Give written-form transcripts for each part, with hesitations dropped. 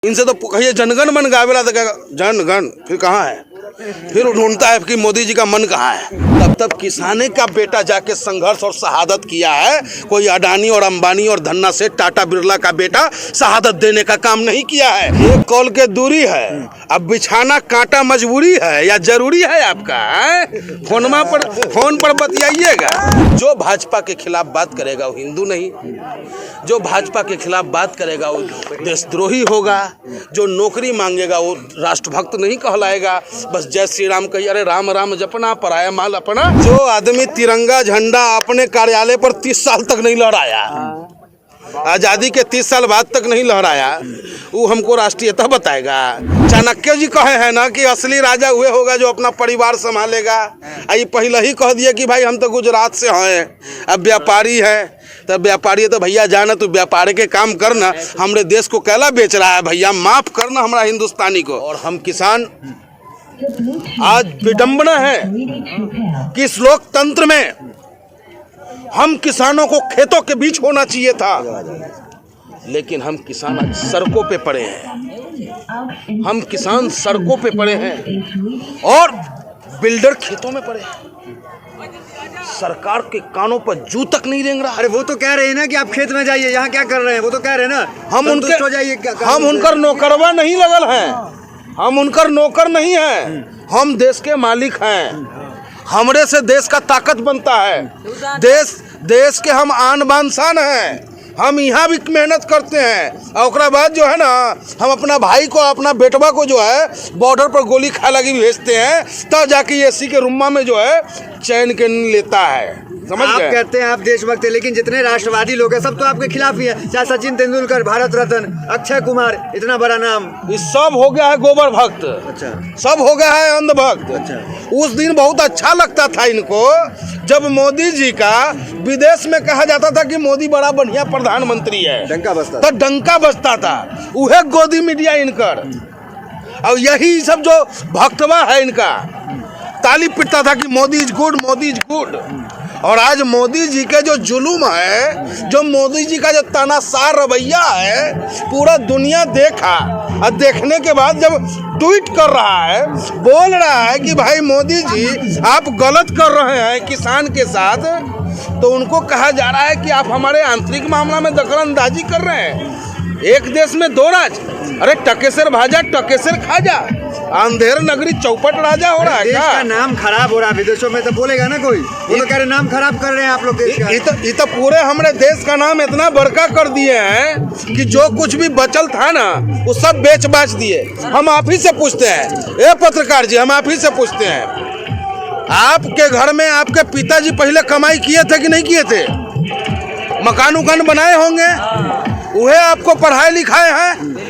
इनसे तो कहिए जनगण मन गावेला तो कहेगा जनगण, फिर कहाँ है? फिर ढूंढता है कि मोदी जी का मन कहाँ है। तब किसाने का बेटा जाके संघर्ष और शहादत किया है। कोई अडानी और अंबानी और धन्ना सेठ टाटा बिरला का बेटा शहादत देने का काम नहीं किया है। एक कॉल के दूरी है, अब बिछाना कांटा मजबूरी है या जरूरी है आपका? फोन पर बतियाइएगा। जो भाजपा के खिलाफ बात करेगा वो हिंदू नहीं, जो भाजपा के खिलाफ बात करेगा वो देशद्रोही होगा, जो नौकरी मांगेगा वो राष्ट्रभक्त नहीं कहलाएगा। बस जय श्री राम कही, अरे राम राम जपना पराया माल अपना। जो आदमी तिरंगा झंडा अपने कार्यालय पर 30 साल तक नहीं लहराया, आजादी के 30 साल बाद तक नहीं लहराया, वो हमको राष्ट्रीयता बताएगा? चाणक्य जी कहे हैं ना कि असली राजा हुए होगा जो अपना परिवार संभालेगा। ये पहले ही कह दिया कि भाई हम तो गुजरात से हैं, अब व्यापारी है। तब व्यापारी है तो भैया जाना तू व्यापारी के काम करना, हमरे देश को कैला बेच रहा है भैया, माफ करना हमारा हिंदुस्तानी को। और हम किसान, आज विडंबना है कि इस लोकतंत्र में हम किसानों को खेतों के बीच होना चाहिए था, लेकिन हम किसान आज सड़कों पे पड़े हैं। हम किसान सड़कों पे पड़े हैं और बिल्डर खेतों में पड़े हैं। सरकार के कानों पर जू तक नहीं रेंग रहा। अरे वो तो कह रहे हैं ना कि आप खेत में जाइए, यहाँ क्या कर रहे हैं? वो तो कह रहे हैं ना हम उनकर नौकरवा नहीं लगल हैं, हम उनकर नौकर नहीं हैं, हम देश के मालिक हैं। हमरे से देश का ताकत बनता है, देश के हम आन बान शान हैं। हम यहाँ भी मेहनत करते हैं और उसके बाद जो है ना हम अपना भाई को, अपना बेटवा को जो है बॉर्डर पर गोली खा लगी भेजते हैं, तब जाके एसी के रूमा में जो है चैन के लेता है। समझ आप गए? कहते हैं आप देशभक्त हैं, लेकिन जितने राष्ट्रवादी लोग हैं सब तो आपके खिलाफ ही है। चाहे सचिन तेंदुलकर, भारत रत्न, अक्षय कुमार, इतना बड़ा नाम, ये सब हो गया है गोबर भक्त। अच्छा, सब हो गया है अंधभक्त। अच्छा। उस दिन बहुत अच्छा लगता था इनको जब मोदी जी का विदेश में कहा जाता था कि मोदी बड़ा बढ़िया प्रधानमंत्री है, डंका बजता तो डंका बजता था। उहे गोदी मीडिया इनकर, और यही सब जो भक्तवा है इनका ताली पिटता था कि Modi is good, Modi is good. और आज मोदी जी के जो जुलूम है, जो मोदी जी का जो तानाशाह रवैया है, पूरा दुनिया देखा। और देखने के बाद जब ट्वीट कर रहा है, बोल रहा है कि भाई मोदी जी आप गलत कर रहे हैं किसान के साथ, तो उनको कहा जा रहा है कि आप हमारे आंतरिक मामला में दखल अंदाजी कर रहे हैं। एक देश में दो राज, अरे टकेसर भाजा टकेसर खाजा, अंधेर नगरी चौपट राजा हो रहा है। देश का नाम खराब हो रहा है विदेशों में, तो बोलेगा ना कोई, वो तो कह रहे नाम खराब कर रहे हैं आप लोग देश का। ये तो पूरे हमारे देश का नाम इतना बड़का कर दिए हैं कि जो कुछ भी बचल था ना वो सब बेच बाच दिए। हम आप ही से पूछते हैं, ए पत्रकार जी, हम आप ही से पूछते हैं, आपके घर में आपके पिताजी पहले कमाई किए थे कि नहीं किए थे? मकान उकान बनाए होंगे, वह आपको पढ़ाए लिखाए हैं।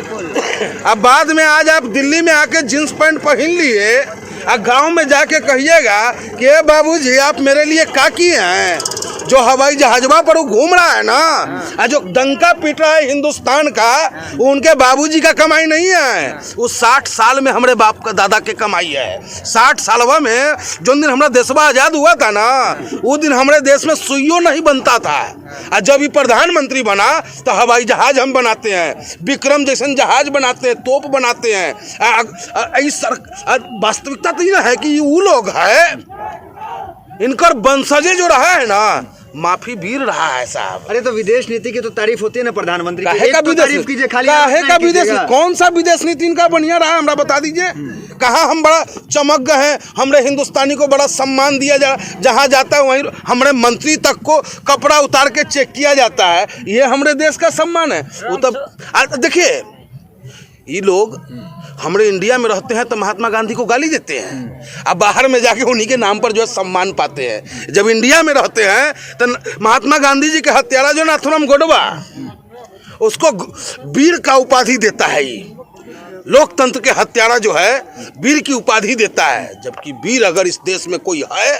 अब बाद में आज आप दिल्ली में आके जींस पैंट पहन लिए और गांव में जाके कहिएगा कि बाबूजी आप मेरे लिए क्या किए हैं? जो हवाई जहाजवा पर वो घूम रहा है ना, जो डंका पीट रहा है हिंदुस्तान का, वो उनके बाबूजी का कमाई नहीं है। वो 60 साल में हमारे बाप का दादा के कमाई है। 60 सालवा में जो दिन हमारा देशवा आजाद हुआ था ना, वो दिन हमारे देश में सुइयों नहीं बनता था। और जब ये प्रधानमंत्री बना तो हवाई जहाज हम बनाते हैं, विक्रम जैसन जहाज बनाते हैं, तोप बनाते हैं। वास्तविकता तो यह है कि वो लोग है, इनकर वंशजे जो रहा है ना, माफी वीर रहा है साहब। अरे तो विदेश नीति की तो तारीफ होती है ना प्रधानमंत्री की, काहे का तो तारीफ कीजिए, खाली काहे का विदेश, कौन सा विदेश नीति इनका बढ़िया रहा हमरा बता दीजिए। कहाँ हम बड़ा चमक गए हैं, हमरे हिंदुस्तानी को बड़ा सम्मान दिया जा, जहाँ जाता है वहीं हमारे मंत्री तक को कपड़ा उतार के चेक किया जाता है। ये हमारे देश का सम्मान है। वो तब देखिए, ये लोग हमारे इंडिया में रहते हैं तो महात्मा गांधी को गाली देते हैं, अब बाहर में जाके उन्हीं के नाम पर जो है सम्मान पाते हैं। जब इंडिया में रहते हैं तो महात्मा गांधी जी के हत्यारा जो नाथुराम गोडवा, उसको वीर का उपाधि देता है। लोकतंत्र के हत्यारा जो है वीर की उपाधि देता है, जबकि वीर अगर इस देश में कोई है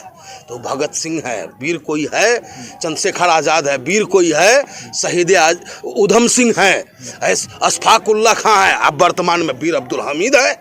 तो भगत सिंह है, वीर कोई है चंद्रशेखर आज़ाद है, वीर कोई है शहीद उधम सिंह है, अशफाक उल्लाह खां है, अब वर्तमान में वीर अब्दुल हमीद है।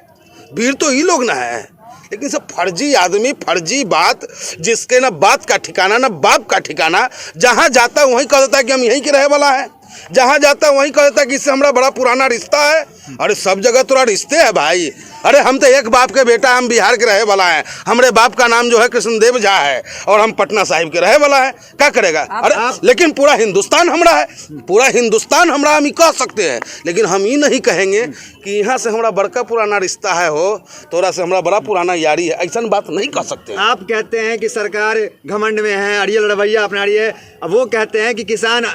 वीर तो ये लोग ना है, लेकिन सब फर्जी आदमी, फर्जी बात, जिसके ना बात का ठिकाना ना बाप का ठिकाना, जहाँ जाता है वहीं कह देता है कि हम यहीं के रहे वाला है। जहाँ जाता है वहीं कहता है कि इससे हमारा बड़ा पुराना रिश्ता है। अरे सब जगह थोड़ा रिश्ते है भाई। अरे हम तो एक बाप के बेटा, हम बिहार के रहे वाला है। हमारे बाप का नाम जो है कृष्णदेव झा है और हम पटना साहिब के रहे वाला है। क्या करेगा? अरे लेकिन पूरा हिंदुस्तान हमरा है, पूरा हिंदुस्तान हमरा, हम ही कह सकते हैं। लेकिन हम ये नहीं कहेंगे कि यहाँ से हमारा बड़का पुराना रिश्ता है, हो तोरा से हमारा बड़ा पुराना यारी है, ऐसा बात नहीं कह सकते। आप कहते हैं कि सरकार घमंड में है, अड़ियल रवैया अपना रही है। अब वो कहते हैं कि किसान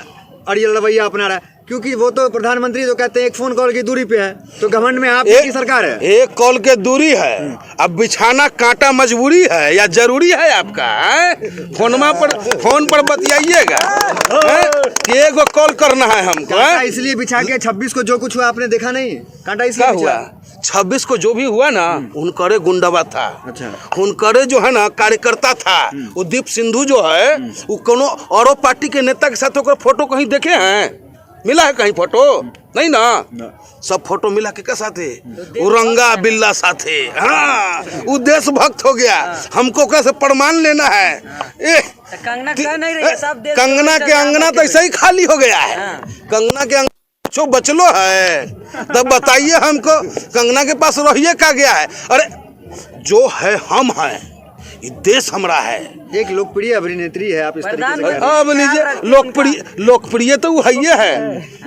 अड़ियल रवैया अपना रहा है, क्योंकि वो तो प्रधानमंत्री तो कहते हैं एक फोन कॉल की दूरी पे है। तो घमंड में आप की सरकार है, एक कॉल के दूरी है। अब बिछाना कांटा मजबूरी है या जरूरी है आपका? फोन पर बतियाइएगा कि एक कॉल करना है हमको। इसलिए बिछा के 26 को जो कुछ हुआ आपने देखा नहीं? कांटा इसलिए हुआ 26 को जो भी हुआ ना, उनकरे गुंडावा था। अच्छा। उनकरे जो है ना कार्यकर्ता था। वो दीप सिंधु जो है वो कोनो औरो पार्टी के नेता के साथ होकर फोटो कहीं देखे हैं? मिला है कहीं फोटो? नहीं ना। सब फोटो मिला के का साथे? उरंगा बिल्ला साथे। हाँ, वो देशभक्त हो गया। हमको कैसे प्रमाण लेना है? कंगना के अंगना तो ऐसे ही खाली हो गया है। कंगना के अंगना जो बचलो है, तब बताइए हमको कंगना के पास रहिए का गया है? अरे जो है हम हैं, ये देश हमारा है। एक लोकप्रिय अभिनेत्री है, आप इस तरीके से अब लीजिए लोकप्रिय तो है,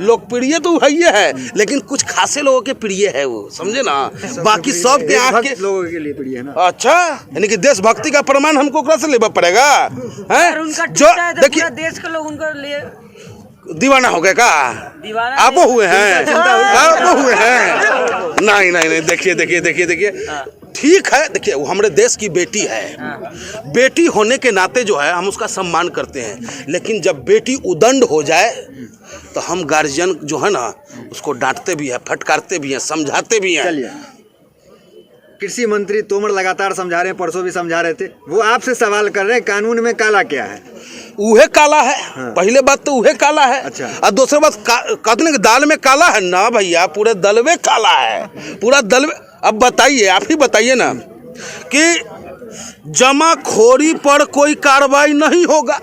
लोकप्रिय तो है, लेकिन कुछ खासे लोगों के प्रिय है वो, समझे ना। बाकी सब के आँख के लोगों के लिए प्रिय है ना। अच्छा, यानी कि देशभक्ति का प्रमाण हमको ओकरा से लेना पड़ेगा हैं? जो देखिए देश के लोग उनको लिए दीवाना हो गए का? आप हुए हैं? आप हुए हैं? नहीं, देखिए ठीक है। देखिए वो हमारे देश की बेटी है। बेटी होने के नाते जो है हम उसका सम्मान करते हैं, लेकिन जब बेटी उदंड हो जाए तो हम गार्जियन जो है ना उसको डांटते भी है, फटकारते भी हैं, समझाते भी हैं। चलिए, कृषि मंत्री तोमर लगातार समझा रहे हैं, परसों भी समझा रहे थे। वो आपसे सवाल कर रहे हैं कानून में काला क्या है? उहे काला है। हाँ। पहले बात तो उहे काला है। अच्छा। और दूसरी बात कहते हैं कि दाल में काला है ना भैया, पूरे दल में काला है, पूरा दल में। अब बताइए, आप ही बताइए ना कि जमाखोरी पर कोई कार्रवाई नहीं होगा।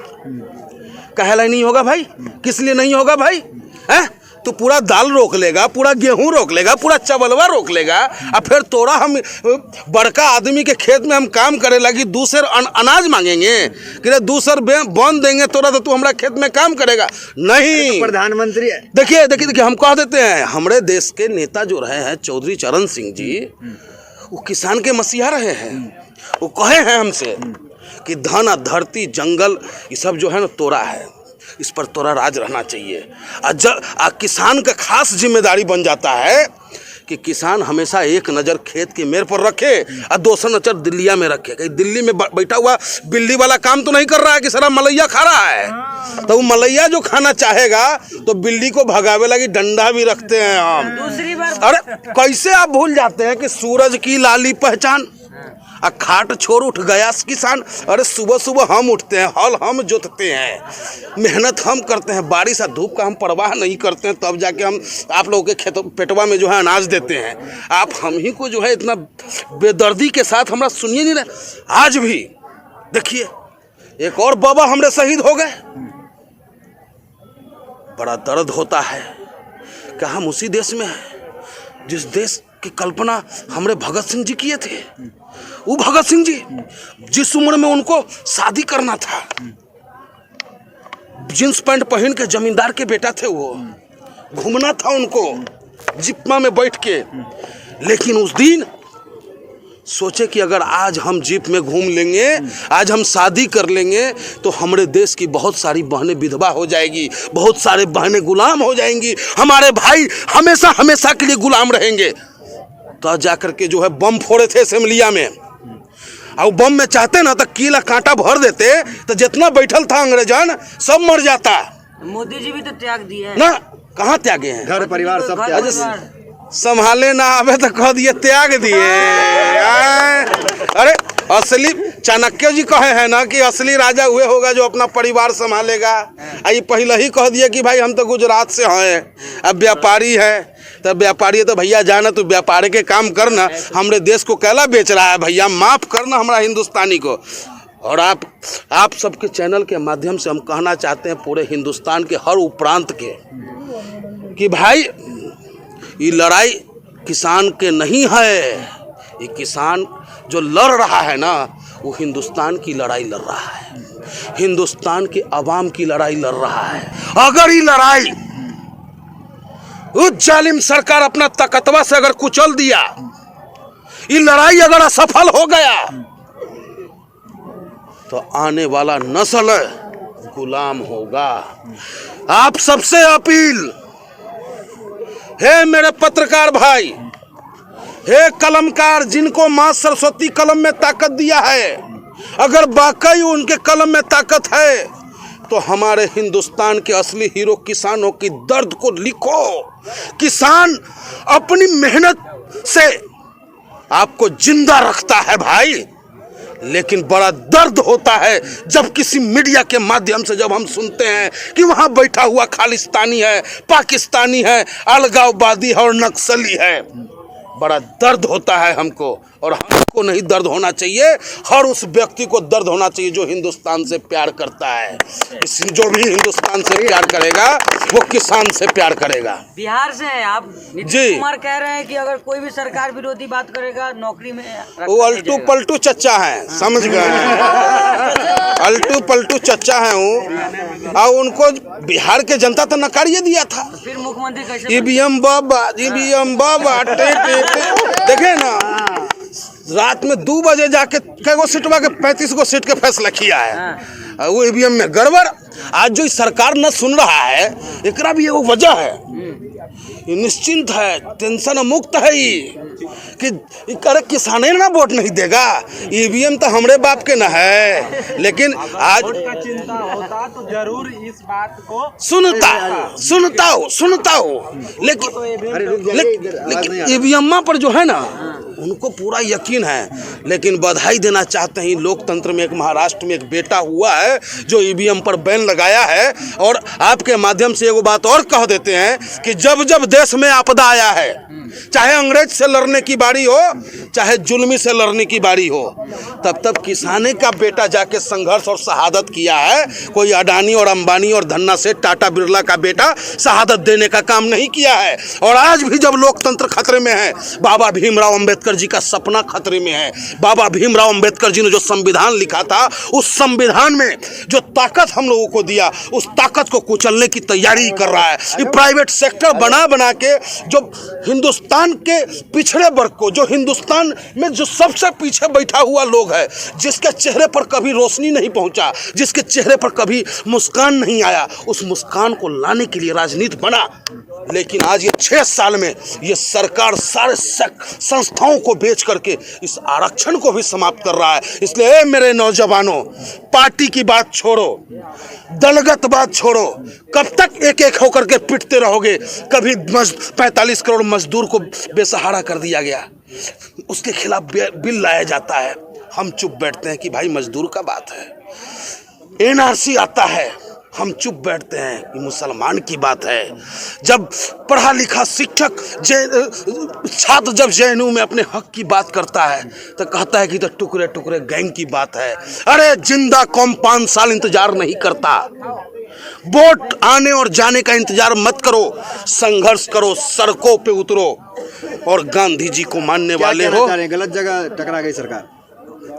कहला नहीं होगा भाई? किस लिए नहीं होगा भाई? हैं? तो पूरा दाल रोक लेगा, पूरा गेहूं रोक लेगा, पूरा चावलवा रोक लेगा, और फिर तोरा हम बड़का आदमी के खेत में हम काम करे लगी दूसरे अनाज मांगेंगे कि दूसर बन देंगे तोरा तो तू हमारा खेत में काम करेगा? नहीं। तो प्रधानमंत्री देखिए हम कह देते हैं, हमारे देश के नेता जो रहे हैं चौधरी चरण सिंह जी, वो किसान के मसीहा रहे हैं। वो कहे हैं हमसे कि धन, धरती, जंगल ये सब जो है ना तोरा है, इस पर तोरा राज रहना चाहिए। किसान का खास जिम्मेदारी बन जाता है कि किसान हमेशा एक नज़र खेत के मेर पर रखे और दूसरा नज़र दिल्लिया में रखे। कहीं दिल्ली में बैठा हुआ बिल्ली वाला काम तो नहीं कर रहा है कि सारा मलैया खा रहा है। तो वो मलैया जो खाना चाहेगा तो बिल्ली को भगावे लगी डंडा भी रखते हैं हम। दूसरी बार अरे कैसे आप भूल जाते हैं कि सूरज की लाली पहचान, खाट छोड़ उठ गया किसान। अरे सुबह सुबह हम उठते हैं, हल हम जोतते हैं, मेहनत हम करते हैं, बारिश और धूप का हम परवाह नहीं करते हैं, तब जाके हम आप लोगों के खेत पेटवा में जो है अनाज देते हैं। आप हम ही को जो है इतना बेदर्दी के साथ हमारा सुनिए नहीं रहे। आज भी देखिए एक और बाबा हमरे शहीद हो गए, बड़ा दर्द होता है। क्या हम उसी देश में हैं जिस देश की कल्पना हमरे भगत सिंह जी किए थे? वो भगत सिंह जी जिस उम्र में उनको शादी करना था, जींस पैंट पहन के जमींदार के बेटा थे, वो घूमना था उनको जिप्मा में बैठ के। लेकिन उस दिन सोचे कि अगर आज हम जीप में घूम लेंगे, आज हम शादी कर लेंगे, तो हमारे देश की बहुत सारी बहनें विधवा हो जाएगी, बहुत सारे बहनें गुलाम हो जाएंगी, हमारे भाई हमेशा हमेशा के लिए गुलाम रहेंगे। तो जाकर के जो है बम फोड़े थे असेंबलिया में, और बम में चाहते ना तो कीला कांटा भर देते तो जितना बैठल था अंग्रेजन सब मर जाता। मोदी जी भी तो त्याग दिए ना, कहाँ त्यागे हैं? घर परिवार सब त्याग। संभाले ना आवे तो कह दिए त्याग दिए। अरे असली चाणक्य जी कहे हैं ना कि असली राजा हुए होगा जो अपना परिवार संभालेगा। ये पहले ही कह दिया कि भाई हम तो गुजरात से हैं, अब व्यापारी है, तब व्यापारी है तो भैया जाना तो व्यापारी के काम करना, हमरे देश को कैला बेच रहा है भैया, माफ करना हमारा हिंदुस्तानी को। और आप सबके चैनल के माध्यम से हम कहना चाहते हैं पूरे हिंदुस्तान के हर उपप्रांत के कि भाई ये लड़ाई किसान के नहीं है। ये किसान जो लड़ रहा है ना, वो हिंदुस्तान की लड़ाई लड़ रहा है, हिंदुस्तान के अवाम की लड़ाई लड़ रहा है। अगर ये लड़ाई उस जालिम सरकार अपना ताकतवा से अगर कुचल दिया, ये लड़ाई अगर असफल हो गया, तो आने वाला नस्ल गुलाम होगा। आप सबसे अपील है मेरे पत्रकार भाई, हे कलमकार, जिनको मां सरस्वती कलम में ताकत दिया है, अगर वाकई उनके कलम में ताकत है तो हमारे हिंदुस्तान के असली हीरो किसानों की दर्द को लिखो। किसान अपनी मेहनत से आपको जिंदा रखता है भाई, लेकिन बड़ा दर्द होता है जब किसी मीडिया के माध्यम से जब हम सुनते हैं कि वहां बैठा हुआ खालिस्तानी है, पाकिस्तानी है, अलगाववादी है और नक्सली है। बड़ा दर्द होता है हमको, और हमको नहीं दर्द होना चाहिए, हर उस व्यक्ति को दर्द होना चाहिए जो हिंदुस्तान से प्यार करता है। जो भी हिंदुस्तान से प्यार करेगा वो किसान से प्यार करेगा। बिहार से हैं आप, नीतीश कुमार कह रहे हैं कि अगर कोई भी सरकार विरोधी बात करेगा नौकरी में वो अल्टू पलटू चच्चा है, समझ गए? अल्टू पलटू चच्चा है वो, और उनको बिहार के जनता तो नकारिए दिया था। फिर मुख्यमंत्री कैसे ईवीएम बाबा देखे ना, रात में 2 बजे जाके कई सीटवा के 35 गो सीट के फैसला किया है। वो ईवीएम में गड़बड़। आज जो सरकार न सुन रहा है, एकरा भी एगो वजह है, ये निश्चिंत है, टेंशन मुक्त है कि करे किसाने ना वोट नहीं देगा, ईवीएम तो हमरे बाप के न है। लेकिन आज का चिंता होता तो जरूर इस बात को सुनता हो, लेकिन ईवीएम पर जो है ना उनको पूरा यकीन है। लेकिन बधाई देना चाहते हैं, लोकतंत्र में एक महाराष्ट्र में एक बेटा हुआ है जो ईवीएम पर बैन लगाया है। और आपके माध्यम से एगो बात और कह देते हैं कि जब जब देश में आपदा आया है, चाहे अंग्रेज से लड़ने की बारी हो, चाहे जुल्मी से लड़ने की बारी हो, तब तब किसाने का बेटा जाके संघर्ष और शहादत किया है। कोई अडानी और अंबानी और धन्ना से टाटा बिरला का बेटा शहादत देने का काम नहीं किया है। और आज भी जब लोकतंत्र खतरे में है, बाबा भीमराव अंबेडकर जी का सपना खतरे में है। बाबा भीमराव अंबेडकर जी ने जो संविधान लिखा था, उस संविधान में जो ताकत हम लोगों को दिया, उस ताकत को कुचलने की तैयारी कर रहा है। ये प्राइवेट सेक्टर बना के जो हिंदुस्तान के पिछड़े वर्ग को, जो हिंदुस्तान में जो सबसे पीछे बैठा हुआ लोग है, जिसके चेहरे पर कभी रोशनी नहीं पहुंचा, जिसके चेहरे पर कभी मुस्कान नहीं आया, उस मुस्कान को लाने के लिए राजनीति बना। लेकिन आज ये 6 साल में ये सरकार सारे संस्थाओं को बेच करके इस आरक्षण को भी समाप्त कर रहा है। इसलिए मेरे नौजवानों, पार्टी की बात छोड़ो, दलगत बात छोड़ो, कब तक एक एक होकर के पिटते रहोगे? कभी 45 करोड़ मजदूर को बेसहारा कर दिया गया, उसके खिलाफ बिल लाया जाता है, हम चुप बैठते हैं कि भाई मजदूर का बात है। एनआरसी आता है, हम चुप बैठते हैं कि मुसलमान की बात है। जब पढ़ा लिखा शिक्षक छात्र जब जेएनयू में अपने हक की बात करता है तो कहता है कि तो टुकड़े टुकड़े गैंग की बात है। अरे जिंदा कौम 5 साल इंतजार नहीं करता। वोट आने और जाने का इंतजार मत करो, संघर्ष करो, सड़कों पे उतरो। और गांधी जी को मानने वाले हो, गलत जगह टकरा गई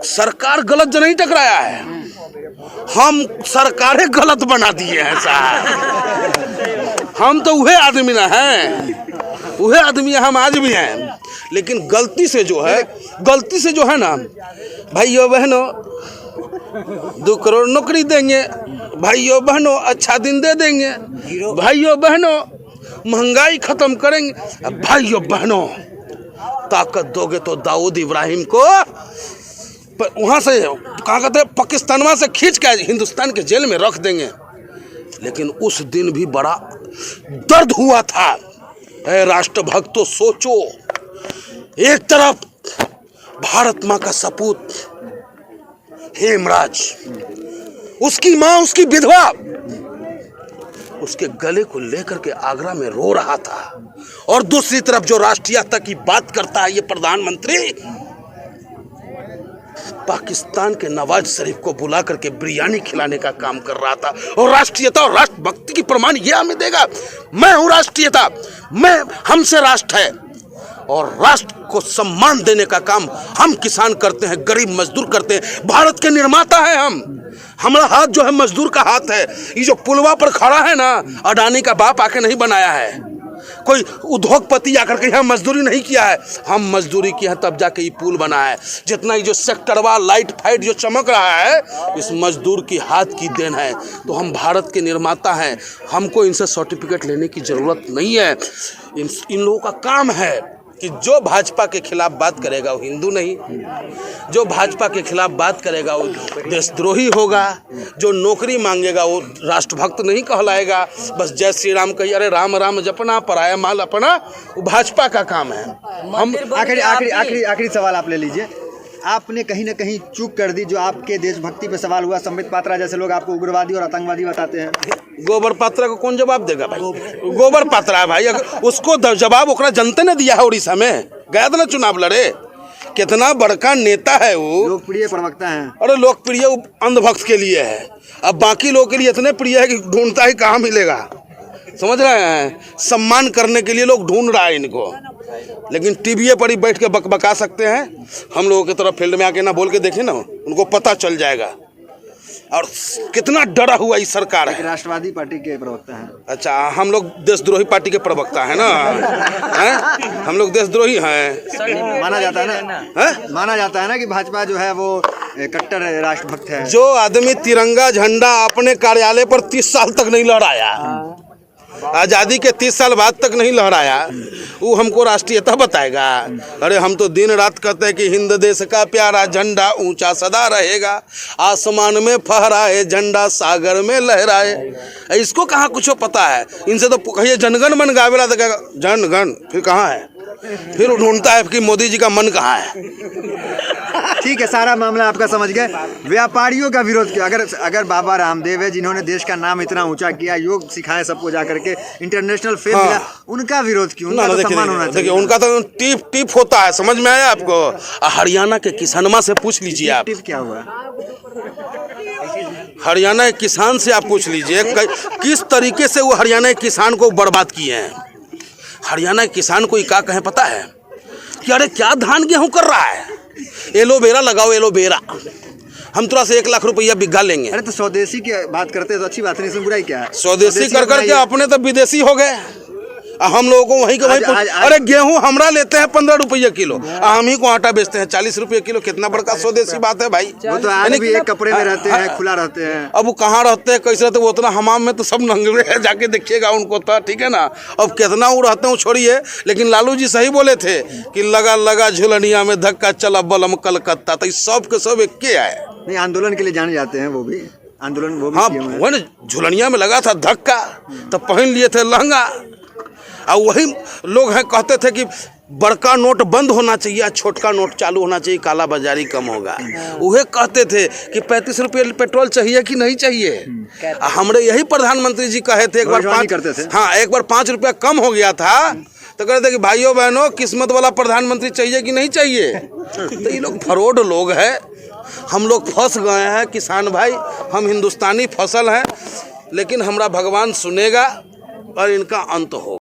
सरकार गलत जगह नहीं टकराया है, हम सरकारें गलत बना दिए हैं साहब। हम तो वह आदमी ना हैं, वह आदमी हम आज भी हैं। लेकिन गलती से जो है ना भाइयों बहनों, 2 करोड़ नौकरी देंगे, भाइयों बहनों अच्छा दिन दे देंगे, भाइयों बहनों महंगाई खत्म करेंगे, भाइयों बहनों ताकत दोगे तो दाऊद इब्राहिम को वहाँ से कहाँ कहते हैं पाकिस्तानवा से खींच के हिंदुस्तान के जेल में रख देंगे। लेकिन उस दिन भी बड़ा दर्द हुआ था। राष्ट्रभक्तों सोचो, एक तरफ भारत माँ का सपूत हेमराज, उसकी माँ, उसकी विधवा उसके गले को लेकर के आगरा में रो रहा था, और दूसरी तरफ जो राष्ट्रीयता की बात करता है ये प्रधानमंत्री, पाकिस्तान के नवाज शरीफ को बुला करके बिरयानी खिलाने का काम कर रहा था, और राष्ट्रीयता और राष्ट्रभक्ति की प्रमाण ये हमें देगा। मैं हूँ राष्ट्रीयता, मैं हमसे राष्ट्र है, और राष्ट्र को सम्मान देने का काम हम किसान करते हैं, गरीब मजदूर करते हैं। भारत के निर्माता है हम, हमारा हाथ जो है मजदूर का हाथ है। ये जो पुलवा पर खड़ा है ना, अडानी का बाप आके नहीं बनाया है, कोई उद्योगपति आकर के यहाँ मजदूरी नहीं किया है, हम मजदूरी किया है तब जाके ये पुल बना है। जितना ये जो सेक्टरवा लाइट फाइट जो चमक रहा है, इस मजदूर की हाथ की देन है। तो हम भारत के निर्माता हैं, हमको इनसे सर्टिफिकेट लेने की ज़रूरत नहीं है। इन लोगों का काम है कि जो भाजपा के खिलाफ बात करेगा वो हिंदू नहीं, जो भाजपा के खिलाफ बात करेगा वो देशद्रोही होगा, जो नौकरी मांगेगा वो राष्ट्रभक्त नहीं कहलाएगा। बस जय श्री राम कही, अरे राम राम जपना, पराया माल अपना, वो भाजपा का काम है। हम आखिरी सवाल आप ले लीजिए। आपने कहीं ना कहीं चूक कर दी, जो आपके देशभक्ति पे सवाल हुआ। संबित पात्रा जैसे लोग आपको उग्रवादी और आतंकवादी बताते हैं। गोबर पात्रा को कौन जवाब देगा भाई? गोबर पात्रा है भाई, अगर उसको जवाब ओकरा जनता ने दिया है। उड़ीसा में गया था ना चुनाव लड़े, कितना बड़का नेता है वो, लोकप्रिय प्रवक्ता है। अरे लोकप्रिय अंधभक्त के लिए है, अब बाकी लोगों के लिए इतने प्रिय है कि ढूंढता ही कहाँ मिलेगा। समझ रहे हैं, सम्मान करने के लिए लोग ढूंढ रहा है इनको, लेकिन टीवी पर ही बैठ के बकबका सकते हैं। हम लोगों की तरफ फील्ड में आके ना बोल के देखें ना, उनको पता चल जाएगा। और कितना डरा हुआ इस सरकार है। राष्ट्रवादी पार्टी के प्रवक्ता हैं। अच्छा, हम लोग देशद्रोही पार्टी के प्रवक्ता है ना, हैं? हम लोग देशद्रोही हैं, माना जाता है ना, माना जाता है ना कि भाजपा जो है वो कट्टर राष्ट्रभक्त है। जो आदमी तिरंगा झंडा अपने कार्यालय पर 30 साल तक नहीं लहराया, आज़ादी के 30 साल बाद तक नहीं लहराया, वो हमको राष्ट्रीयता बताएगा? अरे हम तो दिन रात कहते हैं कि हिंद देश का प्यारा झंडा ऊंचा सदा रहेगा, आसमान में फहराए झंडा सागर में लहराए। इसको कहाँ कुछ पता है? इनसे तो कहिए जनगण मन गावेला तो कहेगा जनगण, फिर कहाँ है? फिर ढूंढता है कि मोदी जी का मन कहाँ है। ठीक है, सारा मामला आपका समझ गए। व्यापारियों का विरोध किया। अगर बाबा रामदेव है जिन्होंने देश का नाम इतना ऊंचा किया, योग सिखाए सबको जाकर के, इंटरनेशनल फेम मिला, उनका विरोध क्यों? उनका तो सम्मान होना चाहिए। देखिए, उनका तो टिप टिप होता है, समझ में आया आपको? हरियाणा के किसानमा से पूछ लीजिए आप, टिप क्या हुआ? हरियाणा के किसान से आप पूछ लीजिए किस तरीके से वो हरियाणा के किसान को बर्बाद किए हैं। हरियाणा के किसान को क्या कहें पता है कि अरे क्या धान गेहूं कर रहा है, एलोवेरा लगाओ, एलोवेरा, हम तुरा से 1 लाख रुपया बिघा लेंगे। अरे तो स्वदेशी की बात करते हैं तो अच्छी बात नहीं, इसमें बुराई क्या है? स्वदेशी कर करके अपने तो विदेशी हो गए, हम लोगों को वहीं के वहीं। अरे गेहूं हमरा लेते हैं 15 रुपये किलो, हम ही को आटा बेचते हैं 40 रुपये किलो। कितना बड़का स्वदेशी बात है भाई। वो तो आज भी एक कपड़े में रहते हैं, खुला रहते हैं। अब वो कहाँ रहते हैं, कैसे रहते हैं? वो उतना हमाम में तो सब नंगे है, जाके देखिएगा उनको तो, ठीक है ना। अब कितना वो रहते हैं छोड़िए, लेकिन लालू जी सही बोले थे कि लगा लगा झुलनिया में धक्का चला बलम कलकत्ता, तो सब के सब एक के आए। नहीं, आंदोलन के लिए जाने जाते हैं वो भी, आंदोलन वो भी। हाँ, वो ना झुलनिया में लगा था धक्का, तो पहन लिए थे लहंगा। और वही लोग हैं कहते थे कि बड़का नोट बंद होना चाहिए, छोटका नोट चालू होना चाहिए, काला बाजारी कम होगा। वही कहते थे कि 35 रुपये पेट्रोल चाहिए कि नहीं चाहिए। हमारे यही प्रधानमंत्री जी कहे थे एक बार 5 रुपया कम हो गया था, तो कहते थे कि भाइयों बहनों किस्मत वाला प्रधानमंत्री चाहिए कि नहीं चाहिए। तो ये लोग फ्रॉड लोग हैं, हम लोग फंस गए हैं किसान भाई। हम हिंदुस्तानी फसल हैं, लेकिन हमारा भगवान सुनेगा और इनका अंत हो।